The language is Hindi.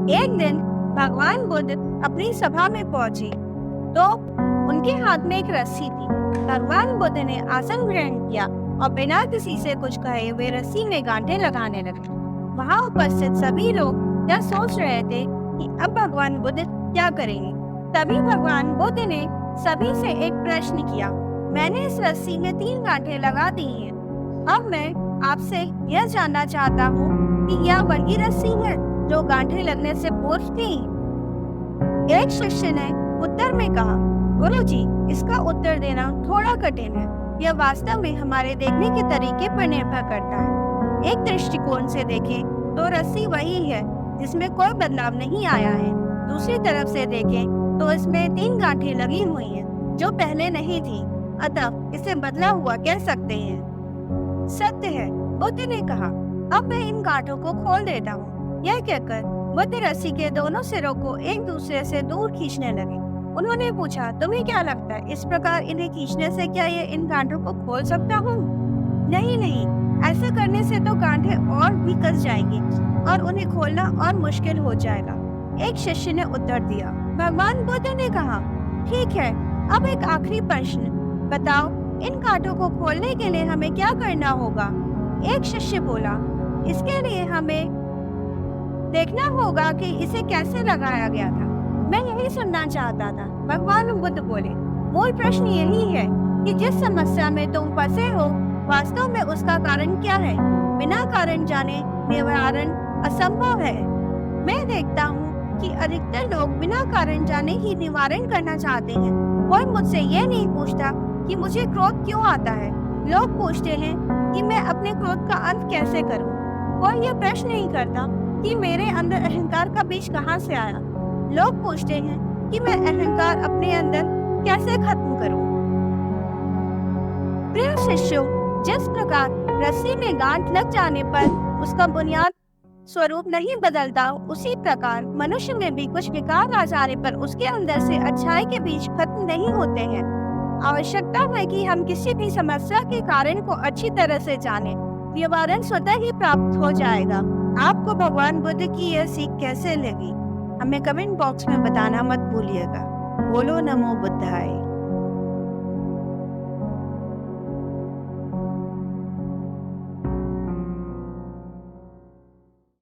एक दिन भगवान बुद्ध अपनी सभा में पहुंचे तो उनके हाथ में एक रस्सी थी। भगवान बुद्ध ने आसन ग्रहण किया और बिना किसी से कुछ कहे वे रस्सी में गांठें लगाने लगे। वहां उपस्थित सभी लोग यह सोच रहे थे कि अब भगवान बुद्ध क्या करेंगे। तभी भगवान बुद्ध ने सभी से एक प्रश्न किया, मैंने इस रस्सी में 3 गांठें लगा दी हैं। अब मैं आपसे यह जानना चाहता हूँ कि यह वही रस्सी है जो गांठें लगने से पूर्व थी। एक शिष्य ने उत्तर में कहा, गुरुजी, इसका उत्तर देना थोड़ा कठिन है। यह वास्तव में हमारे देखने के तरीके पर निर्भर करता है। एक दृष्टिकोण से देखें तो रस्सी वही है जिसमें कोई बदलाव नहीं आया है। दूसरी तरफ से देखें तो इसमें 3 गांठें लगी हुई हैं जो पहले नहीं थी, अतः इसे बदला हुआ कह सकते हैं। सत्य है, बुद्ध ने कहा। अब मैं इन गांठों को खोल देता हूँ। यह कहकर बुद्ध रस्सी के दोनों सिरों को एक दूसरे से दूर खींचने लगे। उन्होंने पूछा, तुम्हें क्या लगता है, इस प्रकार इन्हें खींचने से क्या ये इन गांठों को खोल सकता हूँ? नहीं नहीं, ऐसा करने से तो गांठें और भी कस जाएंगी और उन्हें खोलना और मुश्किल हो जाएगा। एक शिष्य ने उत्तर दिया। भगवान बुद्ध ने कहा, ठीक है, अब एक आखिरी प्रश्न, बताओ इन गांठों को खोलने के लिए हमें क्या करना होगा? एक शिष्य बोला, इसके लिए हमें देखना होगा कि इसे कैसे लगाया गया था। मैं यही सुनना चाहता था। भगवान बुद्ध बोले, मूल प्रश्न यही है कि जिस समस्या में तुम फंसे हो वास्तव में उसका कारण क्या है। बिना कारण जाने निवारण असंभव है। मैं देखता हूँ कि अधिकतर लोग बिना कारण जाने ही निवारण करना चाहते हैं। कोई मुझसे यह नहीं पूछता कि मुझे क्रोध क्यों आता है। लोग पूछते हैं कि मैं अपने क्रोध का अंत कैसे करूं। कोई यह प्रश्न नहीं करता कि मेरे अंदर अहंकार का बीज कहां से आया। लोग पूछते हैं कि मैं अहंकार अपने अंदर कैसे खत्म करूं। प्रिय शिष्यों, जिस प्रकार रस्सी में गांठ लग जाने पर उसका बुनियाद स्वरूप नहीं बदलता, उसी प्रकार मनुष्य में भी कुछ विकार आ जाने पर उसके अंदर से अच्छाई के बीज खत्म नहीं होते हैं। आवश्यकता है कि हम किसी भी समस्या के कारण को अच्छी तरह से जानें। निवारण स्वतः ही प्राप्त हो जाएगा। आपको भगवान बुद्ध की यह सीख कैसे लगी, हमें कमेंट बॉक्स में बताना मत भूलिएगा। बोलो नमो बुद्धाय।